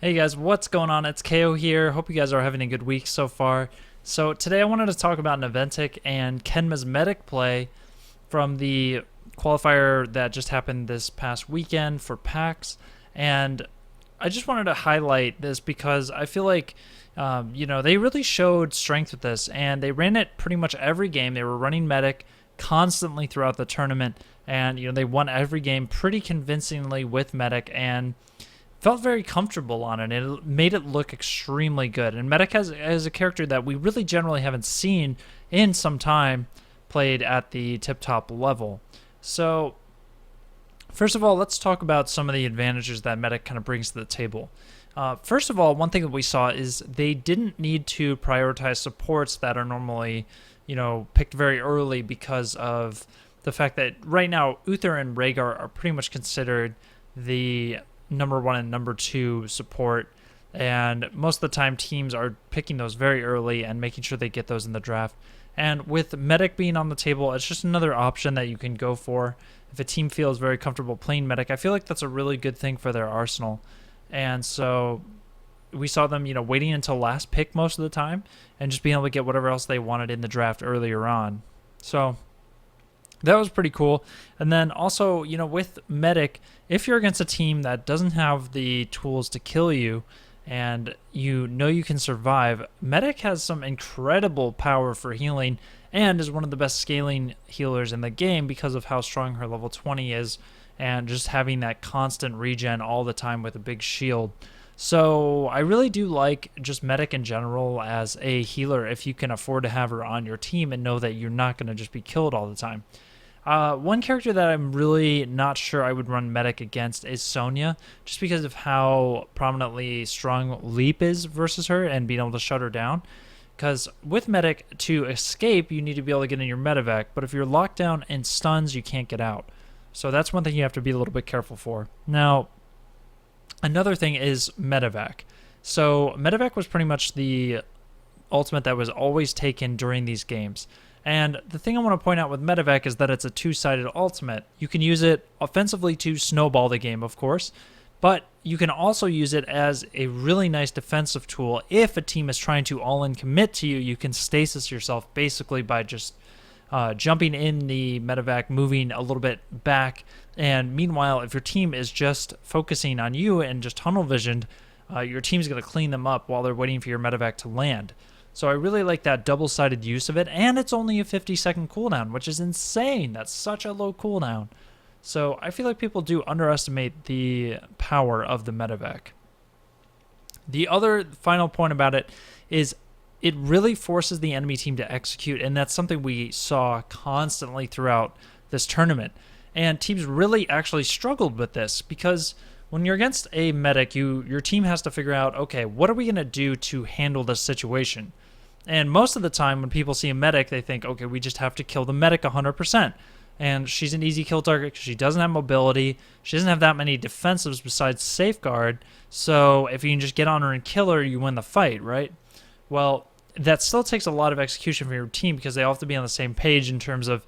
Hey guys, what's going on? It's Kaeyoh here. Hope you guys are having a good week so far. So today I wanted to talk about Naventic and Kenma's medic play from the qualifier that just happened this past weekend for PAX. And I just wanted to highlight this because I feel like, they really showed strength with this and they ran it pretty much every game. They were running medic constantly throughout the tournament and, they won every game pretty convincingly with medic and felt very comfortable on it. It made it look extremely good. And Medic has a character that we really generally haven't seen in some time played at the tip-top level. So, first of all, let's talk about some of the advantages that Medic kind of brings to the table. First of all, one thing that we saw is they didn't need to prioritize supports that are normally, picked very early because of the fact that right now Uther and Rhaegar are pretty much considered the number one and number two support, and most of the time teams are picking those very early and making sure they get those in the draft. And with medic being on the table, it's just another option that you can go for if a team feels very comfortable playing medic. I feel like that's a really good thing for their arsenal. And so we saw them, waiting until last pick most of the time and just being able to get whatever else they wanted in the draft earlier on. So that was pretty cool. And then also, with Medic, if you're against a team that doesn't have the tools to kill you and you can survive, Medic has some incredible power for healing and is one of the best scaling healers in the game because of how strong her level 20 is and just having that constant regen all the time with a big shield. So I really do like just Medic in general as a healer if you can afford to have her on your team and know that you're not going to just be killed all the time. One character that I'm really not sure I would run Medic against is Sonya, just because of how prominently strong Leap is versus her and being able to shut her down. Because with Medic, to escape, you need to be able to get in your medevac, but if you're locked down in stuns, you can't get out. So that's one thing you have to be a little bit careful for. Now, another thing is medevac. So medevac was pretty much the ultimate that was always taken during these games. And the thing I want to point out with Medevac is that it's a two-sided ultimate. You can use it offensively to snowball the game, of course, but you can also use it as a really nice defensive tool. If a team is trying to all-in commit to you, you can stasis yourself basically by just jumping in the Medevac, moving a little bit back, and meanwhile, if your team is just focusing on you and just tunnel visioned, your team's going to clean them up while they're waiting for your Medevac to land. So I really like that double-sided use of it, and it's only a 50-second cooldown, which is insane. That's such a low cooldown. So I feel like people do underestimate the power of the medevac. The other final point about it is it really forces the enemy team to execute, and that's something we saw constantly throughout this tournament. And teams really actually struggled with this because when you're against a medic, your team has to figure out, okay, what are we going to do to handle this situation? And most of the time when people see a medic, they think, okay, we just have to kill the medic 100%. And she's an easy kill target because she doesn't have mobility. She doesn't have that many defensives besides safeguard. So if you can just get on her and kill her, you win the fight, right? Well, that still takes a lot of execution from your team because they all have to be on the same page in terms of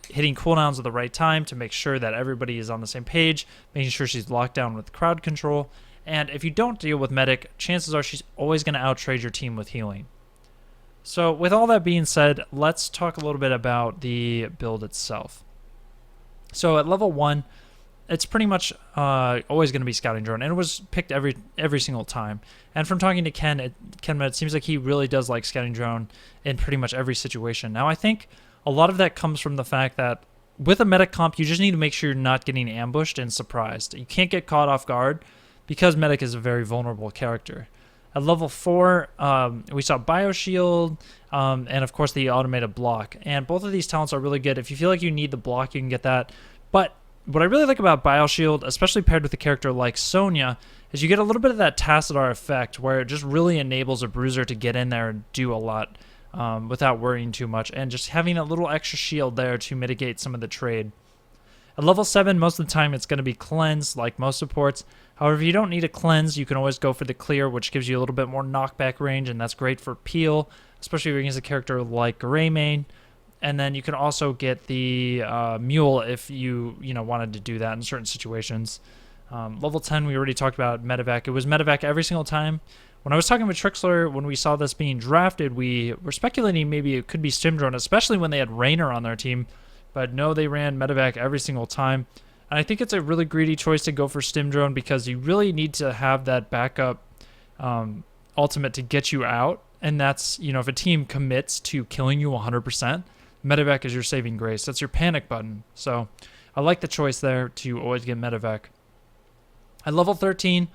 hitting cooldowns at the right time to make sure that everybody is on the same page, making sure she's locked down with crowd control. And if you don't deal with medic, chances are she's always going to outtrade your team with healing. So with all that being said, let's talk a little bit about the build itself. So at level 1, it's pretty much always going to be scouting drone, and it was picked every single time. And from talking to Kenma, it seems like he really does like scouting drone in pretty much every situation. Now I think a lot of that comes from the fact that with a medic comp, you just need to make sure you're not getting ambushed and surprised. You can't get caught off guard because medic is a very vulnerable character. At level 4, we saw Bioshield, and of course the automated block. And both of these talents are really good. If you feel like you need the block, you can get that. But what I really like about Bioshield, especially paired with a character like Sonya, is you get a little bit of that Tassadar effect where it just really enables a bruiser to get in there and do a lot without worrying too much. And just having a little extra shield there to mitigate some of the trade. At level 7, most of the time it's going to be cleanse, like most supports. However, if you don't need a cleanse, you can always go for the clear, which gives you a little bit more knockback range, and that's great for peel, especially if you're against a character like Greymane. And then you can also get the Mule if you wanted to do that in certain situations. Level 10, we already talked about medevac. It was medevac every single time. When I was talking with Trixler, when we saw this being drafted, we were speculating maybe it could be Stim Drone, especially when they had Rainer on their team. But no, they ran medevac every single time. And I think it's a really greedy choice to go for Stim Drone because you really need to have that backup ultimate to get you out. And that's, if a team commits to killing you 100%, medevac is your saving grace. That's your panic button. So I like the choice there to always get medevac. At level 13,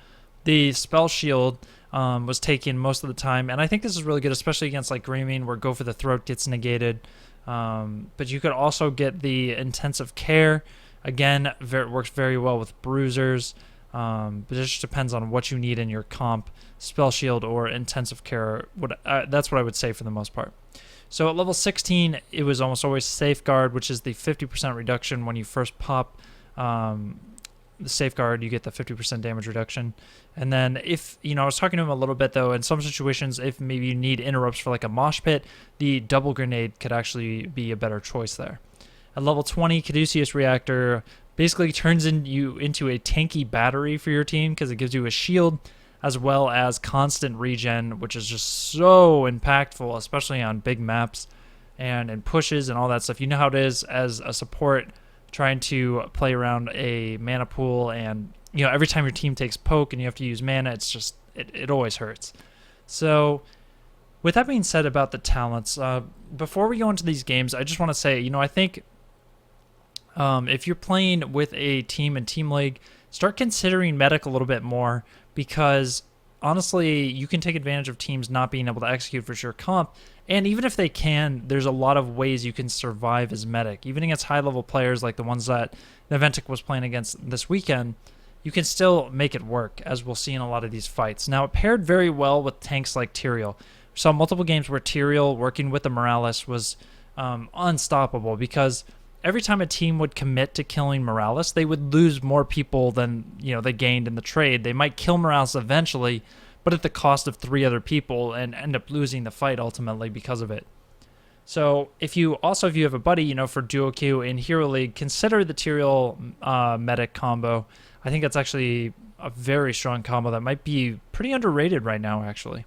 the spell shield was taken most of the time, and I think this is really good, especially against like Greymane, where Go for the Throat gets negated. But you could also get the intensive care. Again, it works very well with bruisers, but it just depends on what you need in your comp. Spell shield or intensive care, that's what I would say for the most part. So at level 16, it was almost always safeguard, which is the 50% reduction when you first pop the safeguard. You get the 50% damage reduction. And then if, I was talking to him a little bit though, in some situations, if maybe you need interrupts for like a mosh pit, the double grenade could actually be a better choice there. At level 20, Caduceus Reactor basically turns you into a tanky battery for your team because it gives you a shield as well as constant regen, which is just so impactful, especially on big maps and in pushes and all that stuff. You know how it is as a support trying to play around a mana pool, and every time your team takes poke and you have to use mana, it's just it always hurts. So with that being said about the talents, before we go into these games, I just want to say, I think if you're playing with a team in Team League, start considering medic a little bit more, because honestly, you can take advantage of teams not being able to execute for sure comp. And even if they can, there's a lot of ways you can survive as medic. Even against high-level players like the ones that Naventic was playing against this weekend, you can still make it work, as we'll see in a lot of these fights. Now, it paired very well with tanks like Tyrael. We saw multiple games where Tyrael, working with the Morales, was unstoppable, because every time a team would commit to killing Morales, they would lose more people than they gained in the trade. They might kill Morales eventually, but at the cost of 3 other people, and end up losing the fight ultimately because of it. So if you have a buddy, for duo queue in Hero League, consider the Tyrael medic combo. I think that's actually a very strong combo that might be pretty underrated right now, actually.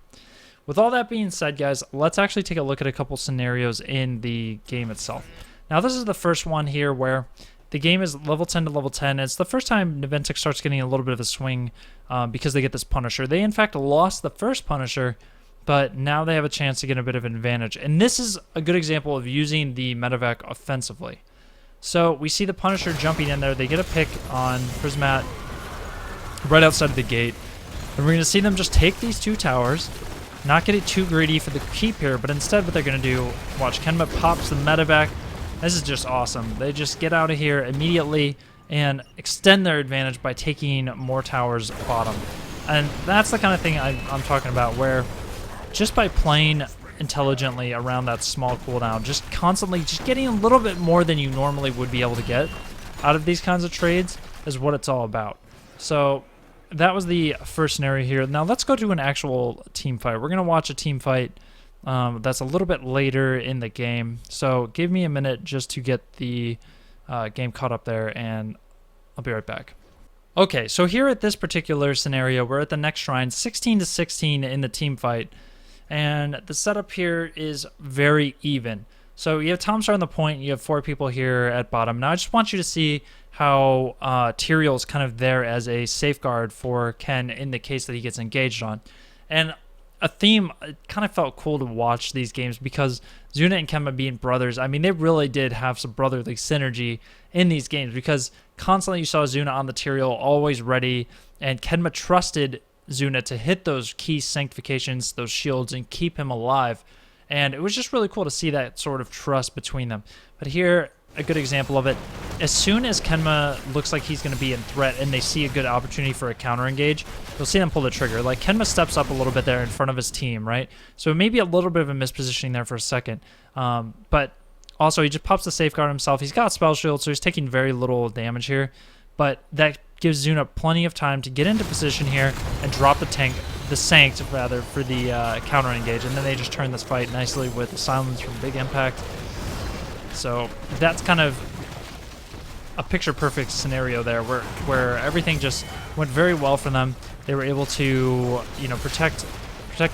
With all that being said, guys, let's actually take a look at a couple scenarios in the game itself. Now, this is the first one here where the game is level 10 to level 10. It's the first time Naventic starts getting a little bit of a swing because they get this Punisher. They, in fact, lost the first Punisher, but now they have a chance to get a bit of an advantage. And this is a good example of using the medevac offensively. So we see the Punisher jumping in there. They get a pick on Prismat right outside of the gate. And we're going to see them just take these 2 towers, not get it too greedy for the keep here, but instead what they're going to do, watch, Kenma pops the medevac. This is just awesome. They just get out of here immediately and extend their advantage by taking more towers bottom. And that's the kind of thing I'm talking about, where just by playing intelligently around that small cooldown, just constantly just getting a little bit more than you normally would be able to get out of these kinds of trades is what it's all about. So that was the first scenario here. Now let's go to an actual team fight. We're going to watch a team fight that's a little bit later in the game. So give me a minute just to get the game caught up there, and I'll be right back. Okay, so here at this particular scenario, we're at the next shrine, 16 to 16 in the team fight. And the setup here is very even. So you have Tomstar on the point, you have 4 people here at bottom. Now I just want you to see how Tyrael is kind of there as a safeguard for Ken in the case that he gets engaged on. And a theme, it kind of felt cool to watch these games because Zuna and Kenma being brothers, I mean, they really did have some brotherly synergy in these games, because constantly you saw Zuna on the Tyrael, always ready, and Kenma trusted Zuna to hit those key sanctifications, those shields, and keep him alive. And it was just really cool to see that sort of trust between them. But here, a good example of it, as soon as Kenma looks like he's going to be in threat and they see a good opportunity for a counter engage, you'll see them pull the trigger. Like, Kenma steps up a little bit there in front of his team, right? So maybe a little bit of a mispositioning there for a second. But also, he just pops the safeguard himself. He's got spell shield, so he's taking very little damage here. But that gives Zuna plenty of time to get into position here and drop the Sanct, rather, for the counter engage. And then they just turn this fight nicely with the silence from Big Impact. So that's kind of a picture-perfect scenario there, where everything just Went very well for them. They were able to, protect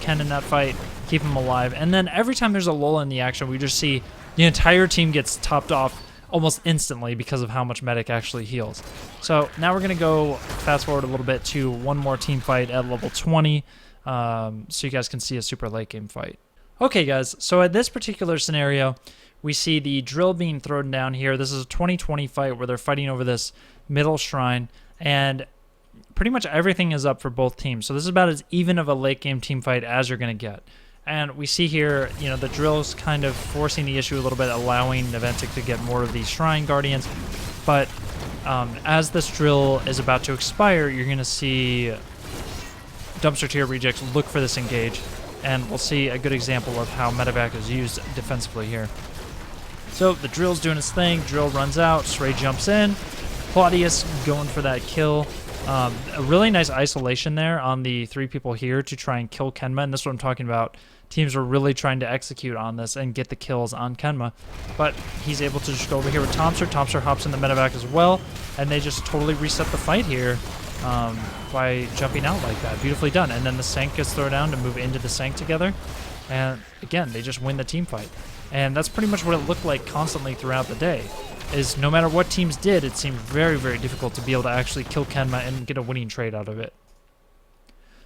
Ken in that fight, keep him alive. And then every time there's a lull in the action, we just see the entire team gets topped off almost instantly because of how much Medic actually heals. So now we're going to go fast forward a little bit to one more team fight at level 20, so you guys can see a super late game fight. Okay guys, so at this particular scenario, we see the drill being thrown down here. This is a 2020 fight where they're fighting over this middle shrine, and pretty much everything is up for both teams. So this is about as even of a late game team fight as you're going to get. And we see here, the drill's kind of forcing the issue a little bit, allowing Naventic to get more of these Shrine Guardians. But as this drill is about to expire, you're going to see Dumpster Tier Rejects look for this engage. And we'll see a good example of how medevac is used defensively here. So the drill's doing his thing. Drill runs out. Stray jumps in. Claudius going for that kill. A really nice isolation there on the 3 people here to try and kill Kenma, and this is what I'm talking about. Teams were really trying to execute on this and get the kills on Kenma, but he's able to just go over here with Tomster. Tomster hops in the medevac as well, and they just totally reset the fight here by jumping out like that. Beautifully done. And then the Sank gets thrown down to move into the Sank together, and again, they just win the team fight. And that's pretty much what it looked like constantly throughout the day. Is no matter what teams did, it seemed very, very difficult to be able to actually kill Kenma and get a winning trade out of it.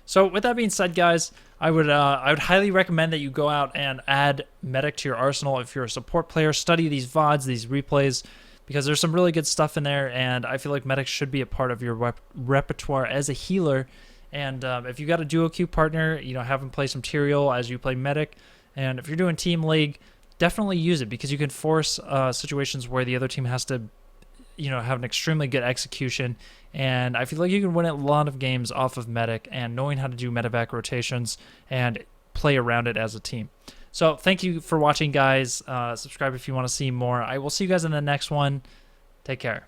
So with that being said, guys, I would highly recommend that you go out and add Medic to your arsenal if you're a support player. Study these VODs, these replays, because there's some really good stuff in there, and I feel like Medic should be a part of your repertoire as a healer. And if you got a duo queue partner, have them play some Tyrael as you play Medic. And if you're doing Team League, definitely use it, because you can force situations where the other team has to, have an extremely good execution. And I feel like you can win a lot of games off of Medic and knowing how to do medevac rotations and play around it as a team. So thank you for watching, guys. Subscribe if you want to see more. I will see you guys in the next one. Take care.